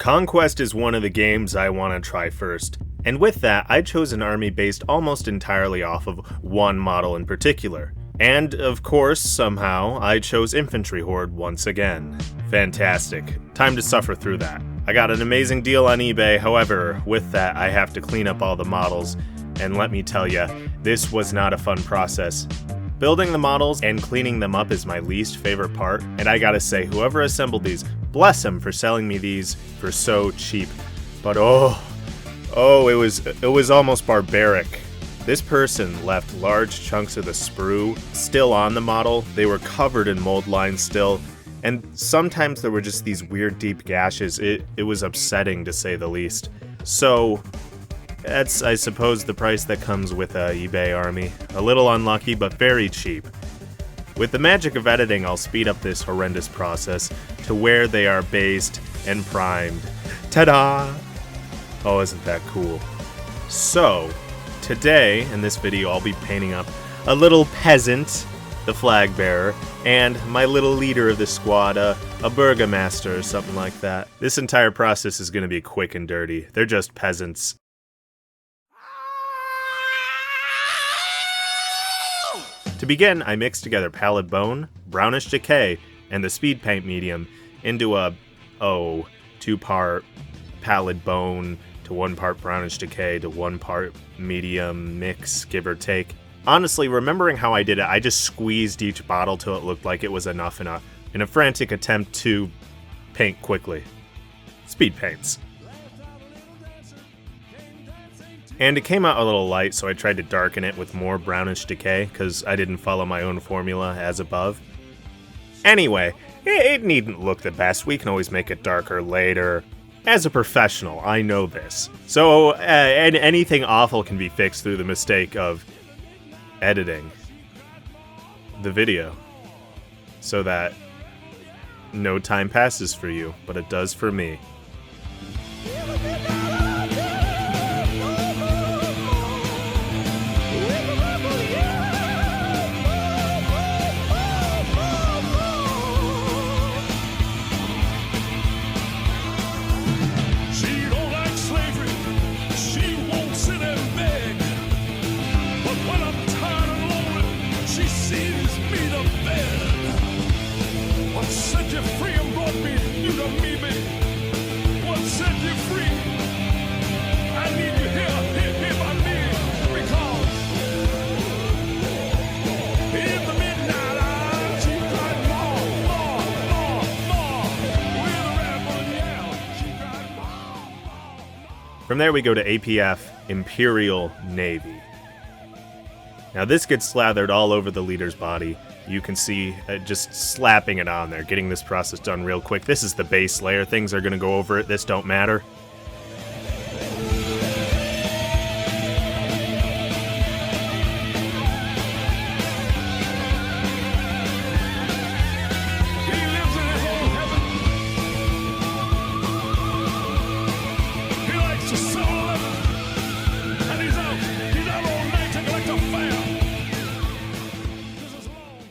Conquest is one of the games I want to try first, and with that, I chose an army based almost entirely off of one model in particular. And, of course, somehow, I chose Infantry Horde once again. Fantastic. Time to suffer through that. I got an amazing deal on eBay, however, with that, I have to clean up all the models, and let me tell ya, this was not a fun process. Building the models and cleaning them up is my least favorite part, and I gotta say, whoever assembled these, bless them for selling me these for so cheap. But it was almost barbaric. This person left large chunks of the sprue still on the model. They were covered in mold lines still, and sometimes there were just these weird deep gashes. It was upsetting to say the least. So that's, I suppose, the price that comes with a eBay army. A little unlucky, but very cheap. With the magic of editing, I'll speed up this horrendous process to where they are based and primed. Ta-da! Oh, isn't that cool? So, today, in this video, I'll be painting up a little peasant, the flag bearer, and my little leader of the squad, a burgomaster or something like that. This entire process is going to be quick and dirty. They're just peasants. To begin, I mixed together pallid bone, brownish decay, and the speed paint medium into a, 2-part pallid bone to 1 part brownish decay to 1 part medium mix, give or take. Honestly, remembering how I did it, I just squeezed each bottle till it looked like it was enough in a frantic attempt to paint quickly. Speed paints. And it came out a little light, so I tried to darken it with more brownish decay, because I didn't follow my own formula as above. Anyway, it needn't look the best. We can always make it darker later. As a professional, I know this. So anything awful can be fixed through the mistake of editing the video, so that no time passes for you, but it does for me. From there we go to APF, Imperial Navy. Now this gets slathered all over the leader's body. You can see just slapping it on there, getting this process done real quick. This is the base layer. Things are going to go over it. This don't matter.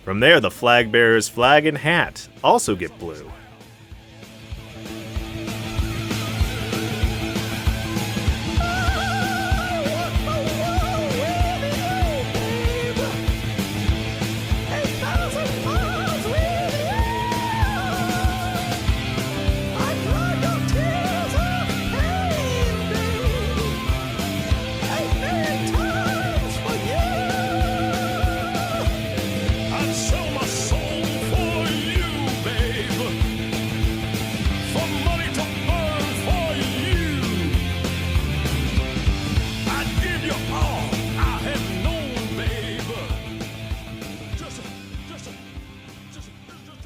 From there, the flag bearer's flag and hat also get blue.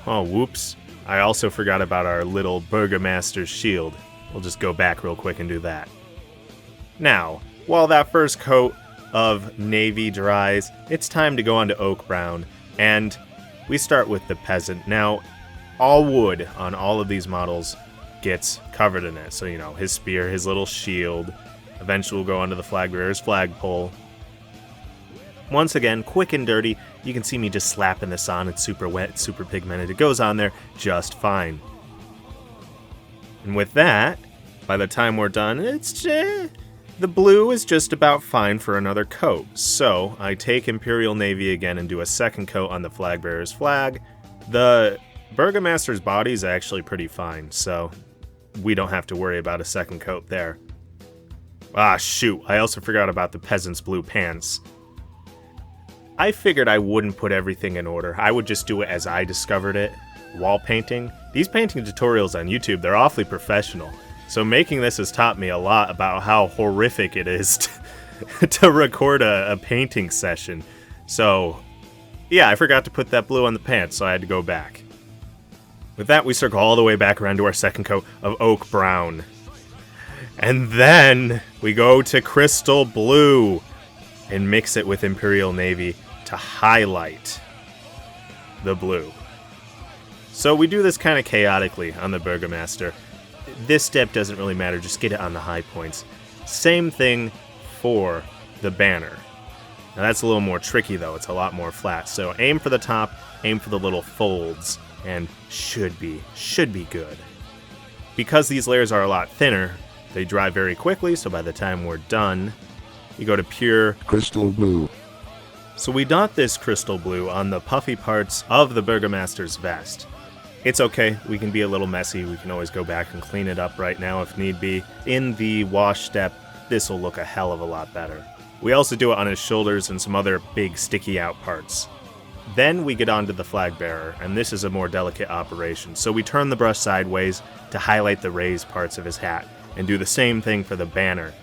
Oh, whoops. I also forgot about our little Burgomaster's shield. We'll just go back real quick and do that. Now, while that first coat of navy dries, it's time to go on to oak brown, and we start with the peasant. Now, all wood on all of these models gets covered in it. So, you know, his spear, his little shield. Eventually we'll go onto the flag bearer's flagpole. Once again, quick and dirty. You can see me just slapping this on. It's super wet, super pigmented. It goes on there just fine. And with that, By the time we're done, the blue is just about fine for another coat. So I take Imperial Navy again and do a second coat on the flag bearer's flag. The Burgomaster's body is actually pretty fine, so we don't have to worry about a second coat there. Ah, shoot, I also forgot about the peasant's blue pants. I figured I wouldn't put everything in order. I would just do it as I discovered it. Wall painting. These painting tutorials on YouTube, they're awfully professional. So making this has taught me a lot about how horrific it is to record a painting session. So, yeah, I forgot to put that blue on the pants, so I had to go back. With that, we circle all the way back around to our second coat of oak brown. And then we go to crystal blue and mix it with Imperial Navy to highlight the blue. So we do this kind of chaotically on the Burgomaster. This step doesn't really matter, just get it on the high points. Same thing for the banner. Now that's a little more tricky though, it's a lot more flat. So aim for the top, aim for the little folds, and should be good. Because these layers are a lot thinner, they dry very quickly, so by the time we're done, you go to pure crystal blue. So we dot this crystal blue on the puffy parts of the Burgomaster's vest. It's okay, we can be a little messy, we can always go back and clean it up right now if need be. In the wash step, this will look a hell of a lot better. We also do it on his shoulders and some other big sticky out parts. Then we get onto the flag bearer, and this is a more delicate operation. So we turn the brush sideways to highlight the raised parts of his hat, and do the same thing for the banner.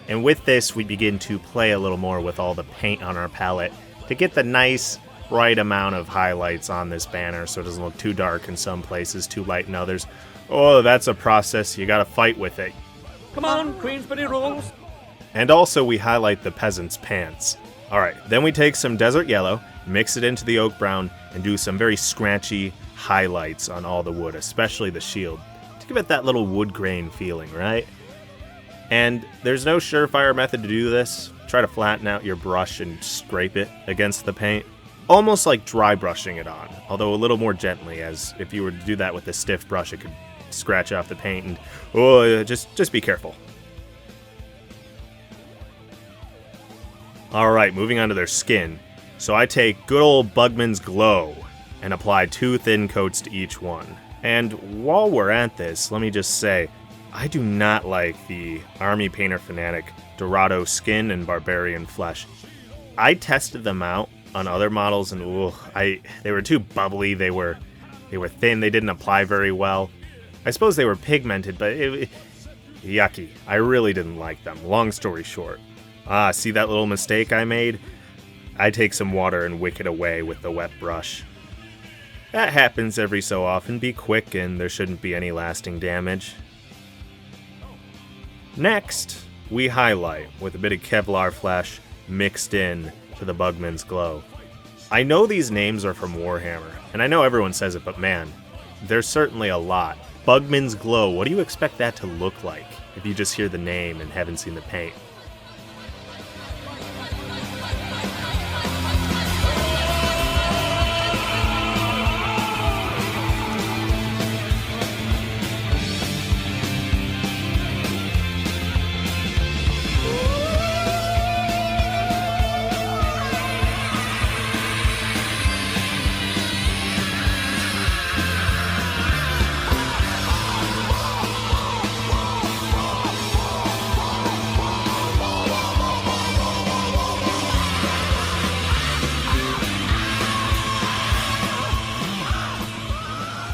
And with this, we begin to play a little more with all the paint on our palette to get the nice, right amount of highlights on this banner so it doesn't look too dark in some places, too light in others. Oh, that's a process. You gotta fight with it. Come on, Queensbury rules. And also, we highlight the peasant's pants. Alright, then we take some desert yellow, mix it into the oak brown, and do some very scratchy highlights on all the wood, especially the shield, to give it that little wood grain feeling, right? And there's no surefire method to do this. Try to flatten out your brush and scrape it against the paint. Almost like dry brushing it on, although a little more gently, as if you were to do that with a stiff brush, it could scratch off the paint, and just be careful. Alright, moving on to their skin. So I take good old Bugman's Glow and apply 2 thin coats to each one. And while we're at this, let me just say, I do not like the Army Painter Fanatic Dorado Skin and Barbarian Flesh. I tested them out on other models, and they were too bubbly, they were thin, they didn't apply very well. I suppose they were pigmented, but yucky. I really didn't like them, long story short. See that little mistake I made? I take some water and wick it away with the wet brush. That happens every so often, be quick and there shouldn't be any lasting damage. Next, we highlight with a bit of Kevlar Flash mixed in to the Bugman's Glow. I know these names are from Warhammer, and I know everyone says it, but man, there's certainly a lot. Bugman's Glow, what do you expect that to look like if you just hear the name and haven't seen the paint?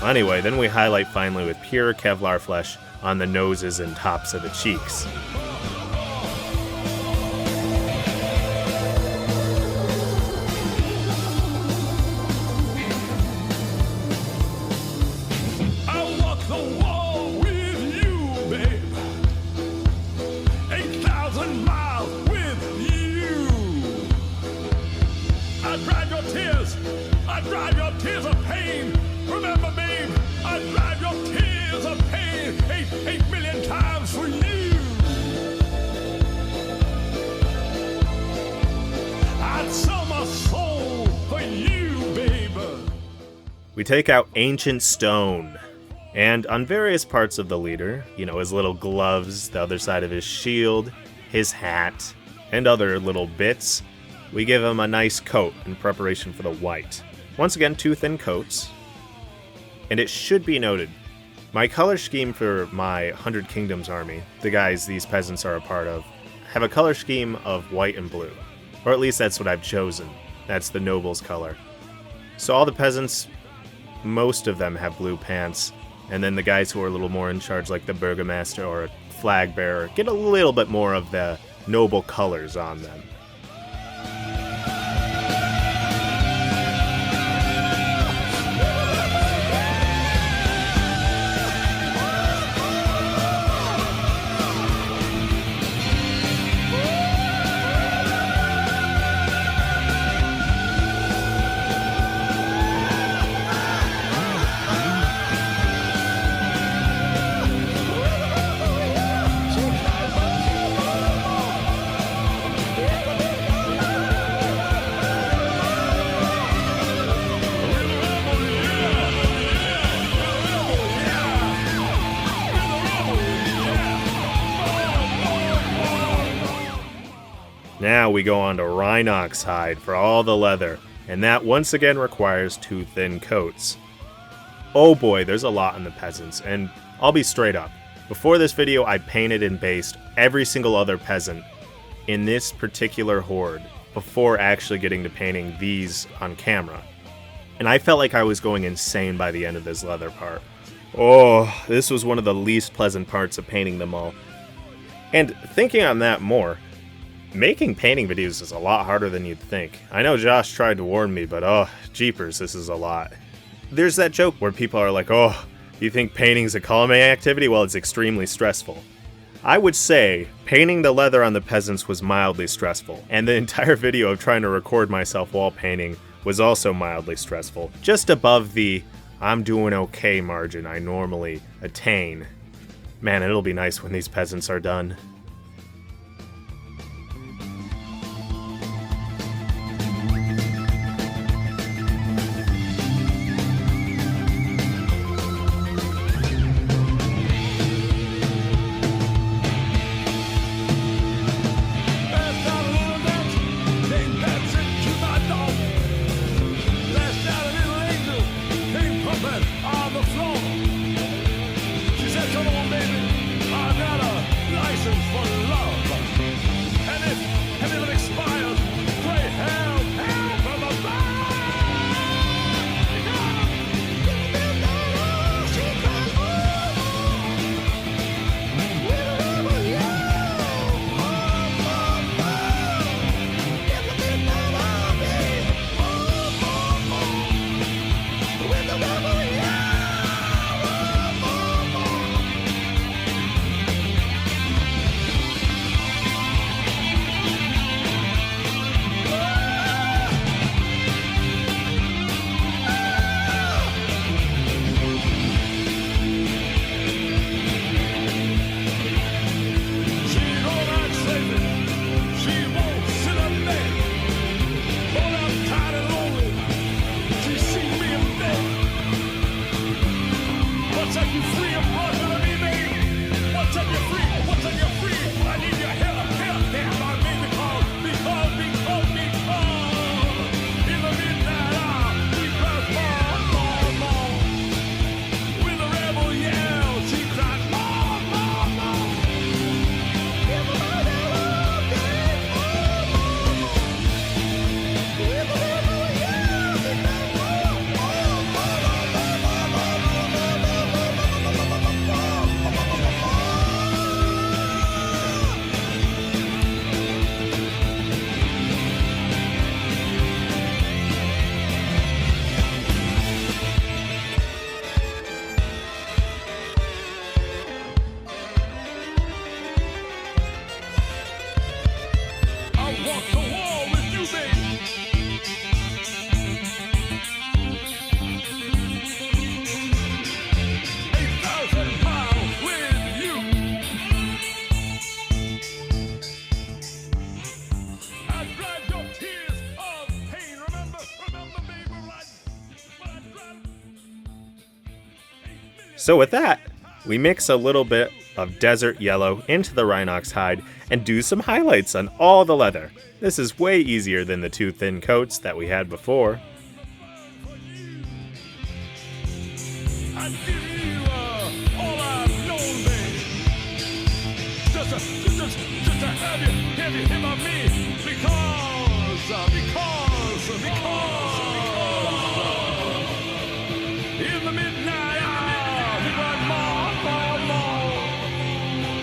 Anyway, then we highlight finally with pure Kevlar Flesh on the noses and tops of the cheeks. I walk the wall with you, babe. 8,000 miles with you. I drive your tears. I drive your tears of pain. Remember, babe, I drive your tears of pain 8 million times for you. I'd sell my soul for you, babe. We take out Ancient Stone And on various parts of the leader, you know, his little gloves, the other side of his shield, his hat, and other little bits, we give him a nice coat in preparation for the white. Once again, 2 thin coats. And it should be noted, my color scheme for my 100 Kingdoms army, the guys these peasants are a part of, have a color scheme of white and blue. Or at least that's what I've chosen. That's the nobles' color. So all the peasants, most of them have blue pants, and then the guys who are a little more in charge, like the burgomaster or a flag bearer, get a little bit more of the noble colors on them. Now we go on to Rhinox hide for all the leather, and that once again requires 2 thin coats. Oh boy, there's a lot in the peasants, and I'll be straight up. Before this video, I painted and based every single other peasant in this particular horde before actually getting to painting these on camera. And I felt like I was going insane by the end of this leather part. Oh, this was one of the least pleasant parts of painting them all. And thinking on that more, making painting videos is a lot harder than you'd think. I know Josh tried to warn me, but oh, jeepers, this is a lot. There's that joke where people are like, oh, you think painting's a calming activity? Well, it's extremely stressful. I would say painting the leather on the peasants was mildly stressful, and the entire video of trying to record myself while painting was also mildly stressful, just above the I'm doing okay margin I normally attain. Man, it'll be nice when these peasants are done. On the floor. She said, come on, baby, I got a license for So with that, we mix a little bit of desert yellow into the Rhinox hide and do some highlights on all the leather. This is way easier than the 2 thin coats that we had before. I give you all I've known, baby. Just to have you hear about me, because in the midnight hour, we got more.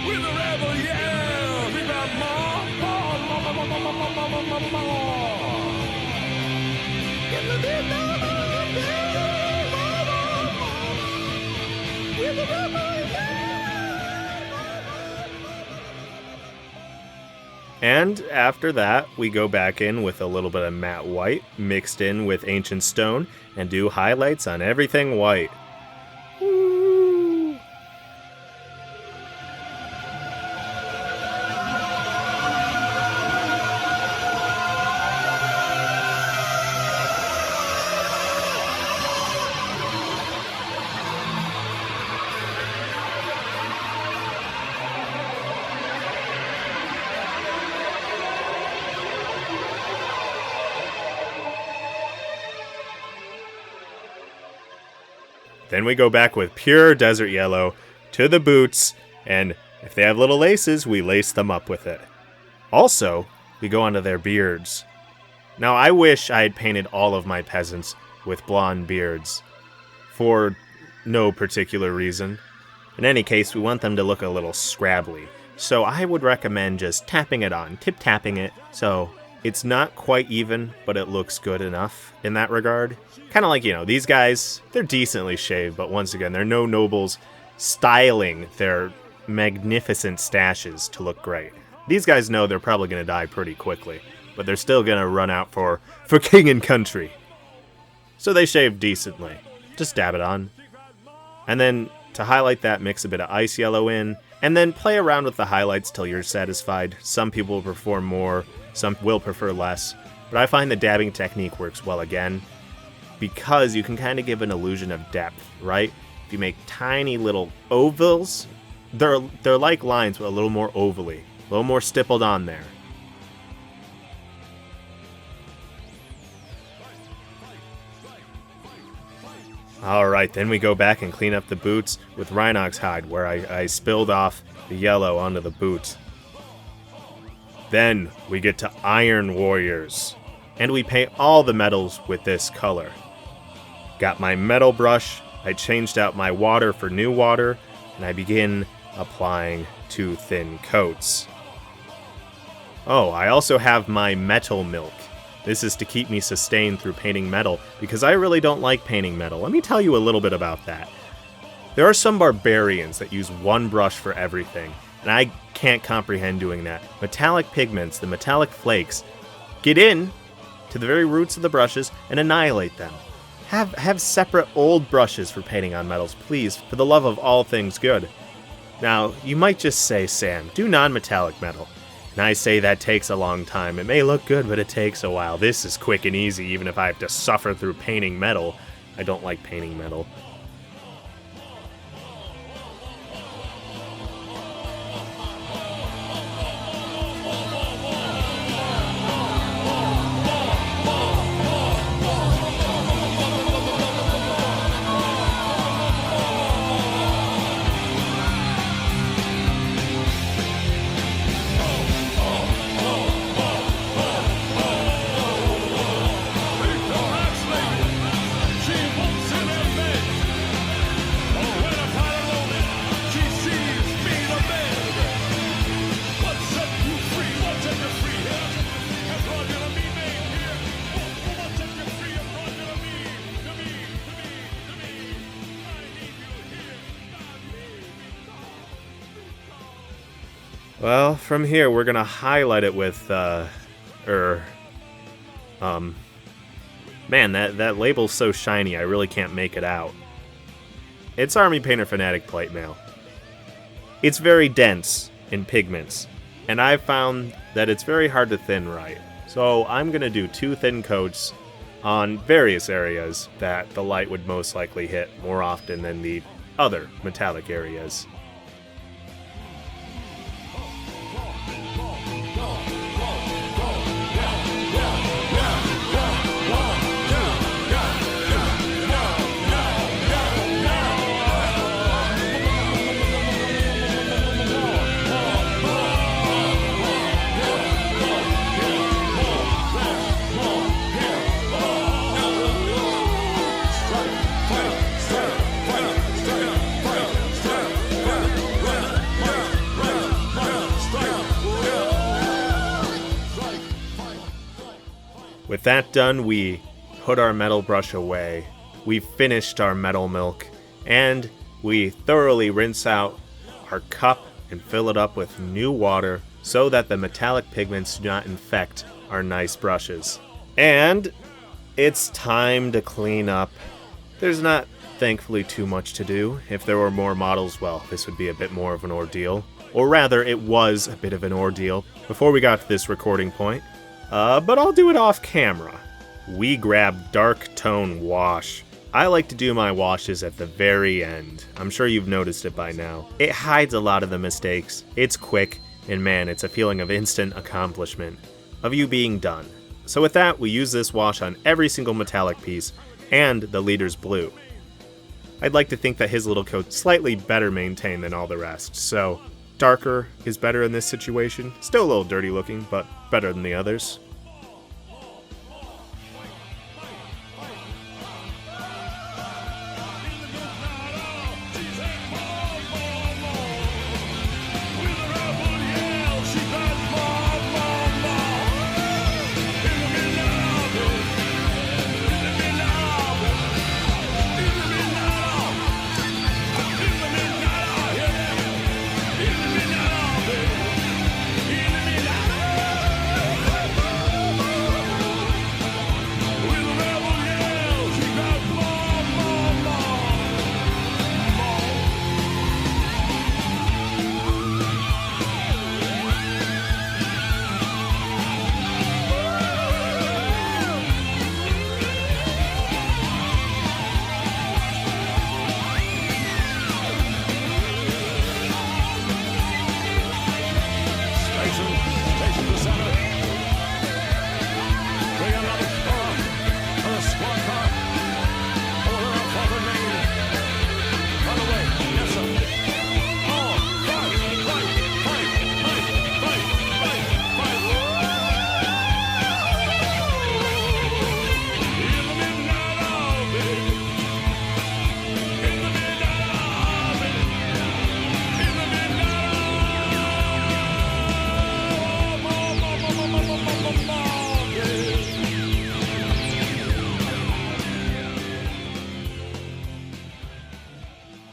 With the rebel, yeah, we got more. In the midnight hour, with the rebel, And after that, we go back in with a little bit of matte white mixed in with ancient stone and do highlights on everything white. Woo! Then we go back with pure desert yellow to the boots, and if they have little laces, we lace them up with it. Also, we go onto their beards. Now, I wish I had painted all of my peasants with blonde beards, for no particular reason. In any case, we want them to look a little scrabbly, so I would recommend just tapping it on, tip-tapping it, so it's not quite even, but it looks good enough in that regard. Kind of like, these guys, they're decently shaved, but once again, they're no nobles styling their magnificent stashes to look great. These guys know they're probably going to die pretty quickly, but they're still going to run out for king and country. So they shave decently. Just dab it on. And then, to highlight that, mix a bit of ice yellow in, and then play around with the highlights till you're satisfied. Some people will prefer more, some will prefer less, but I find the dabbing technique works well again, because you can kind of give an illusion of depth, right? If you make tiny little ovals, they're like lines, but a little more ovally, a little more stippled on there. Alright, then we go back and clean up the boots with Rhinox hide, where I spilled off the yellow onto the boots. Then we get to Iron Warriors, and we paint all the metals with this color. Got my metal brush, I changed out my water for new water, and I begin applying 2 thin coats. Oh, I also have my metal milk. This is to keep me sustained through painting metal, because I really don't like painting metal. Let me tell you a little bit about that. There are some barbarians that use one brush for everything, and I can't comprehend doing that. Metallic pigments, the metallic flakes, get in to the very roots of the brushes and annihilate them. Have separate old brushes for painting on metals, please, for the love of all things good. Now, you might just say, Sam, do non-metallic metal. And I say that takes a long time. It may look good, but it takes a while. This is quick and easy, even if I have to suffer through painting metal. I don't like painting metal. Well, from here, we're gonna highlight it with, man, that label's so shiny, I really can't make it out. It's Army Painter Fanatic Plate Mail. It's very dense in pigments, and I've found that it's very hard to thin right. So I'm gonna do 2 thin coats on various areas that the light would most likely hit more often than the other metallic areas. With that done, we put our metal brush away, we finished our metal milk, and we thoroughly rinse out our cup and fill it up with new water so that the metallic pigments do not infect our nice brushes. And it's time to clean up. There's not, thankfully, too much to do. If there were more models, well, this would be a bit more of an ordeal. Or rather, it was a bit of an ordeal before we got to this recording point. But I'll do it off camera. We grab dark tone wash. I like to do my washes at the very end. I'm sure you've noticed it by now. It hides a lot of the mistakes. It's quick, and man, it's a feeling of instant accomplishment, of you being done. So with that, we use this wash on every single metallic piece, and the leader's blue. I'd like to think that his little coat's slightly better maintained than all the rest, so darker is better in this situation. Still a little dirty looking, but better than the others.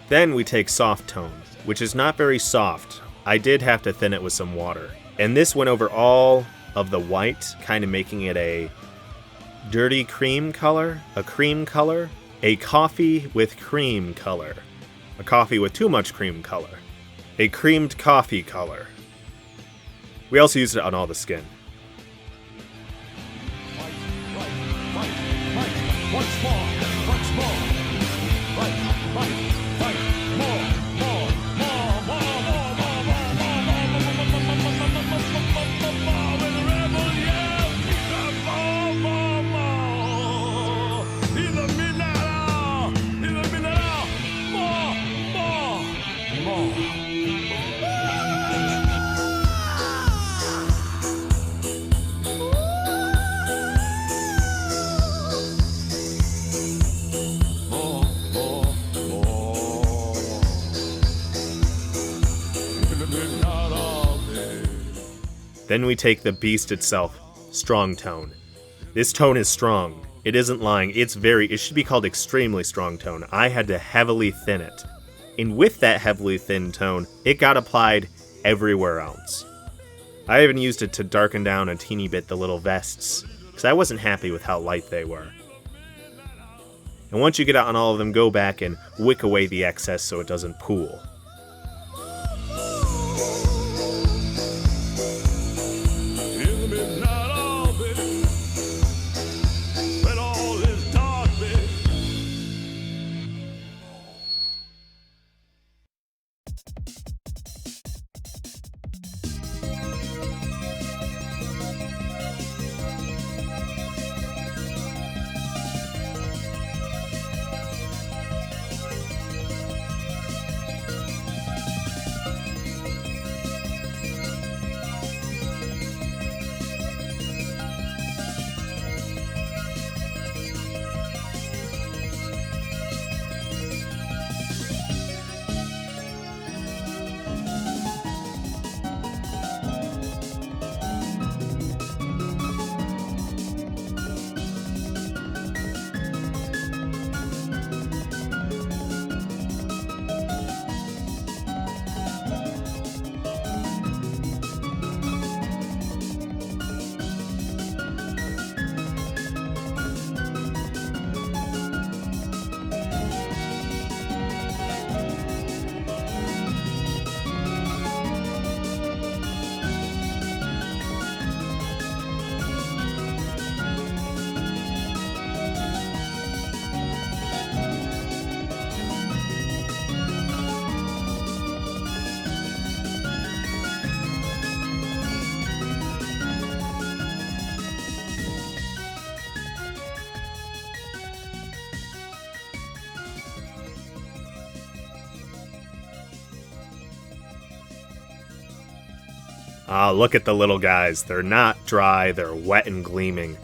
Then we take soft tone, which is not very soft. I did have to thin it with some water. And this went over all of the white, kind of making it a dirty cream color, a cream color, a coffee with cream color, a coffee with too much cream color, a creamed coffee color. We also used it on all the skin. Once more, once more. Then we take the beast itself, strong tone. This tone is strong. It isn't lying. It should be called extremely strong tone. I had to heavily thin it. And with that heavily thinned tone, it got applied everywhere else. I even used it to darken down a teeny bit the little vests, because I wasn't happy with how light they were. And once you get out on all of them, go back and wick away the excess so it doesn't pool. Ah, look at the little guys. They're not dry, they're wet and gleaming.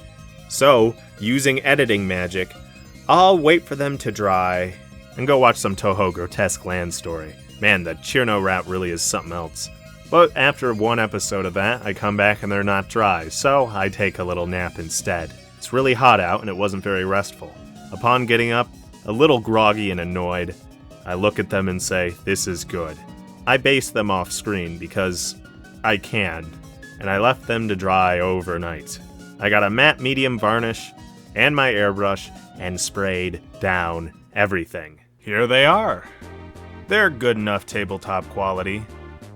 So, using editing magic, I'll wait for them to dry and go watch some Touhou Grotesque Land Story. Man, the Chirno rap really is something else. But after one episode of that, I come back and they're not dry, so I take a little nap instead. It's really hot out and it wasn't very restful. Upon getting up, a little groggy and annoyed, I look at them and say, this is good. I based them off screen because I can, and I left them to dry overnight. I got a matte medium varnish and my airbrush and sprayed down everything. Here they are. They're good enough tabletop quality.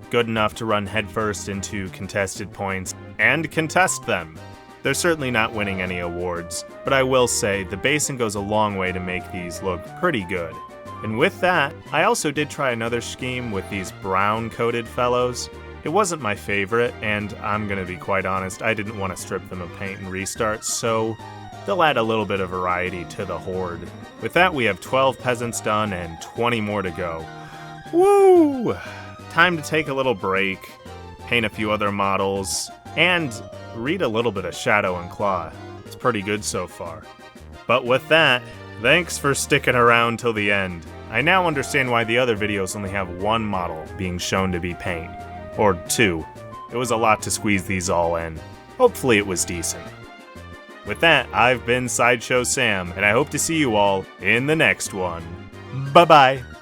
Good enough to run headfirst into contested points and contest them. They're certainly not winning any awards, but I will say the basing goes a long way to make these look pretty good. And with that, I also did try another scheme with these brown-coated fellows. It wasn't my favorite, and I'm gonna be quite honest, I didn't want to strip them of paint and restart, so they'll add a little bit of variety to the horde. With that, we have 12 peasants done and 20 more to go. Woo! Time to take a little break, paint a few other models, and read a little bit of Shadow and Claw. It's pretty good so far. But with that, thanks for sticking around till the end. I now understand why the other videos only have one model being shown to be paint. Or two. It was a lot to squeeze these all in. Hopefully it was decent. With that, I've been Sideshow Sam, and I hope to see you all in the next one. Bye-bye!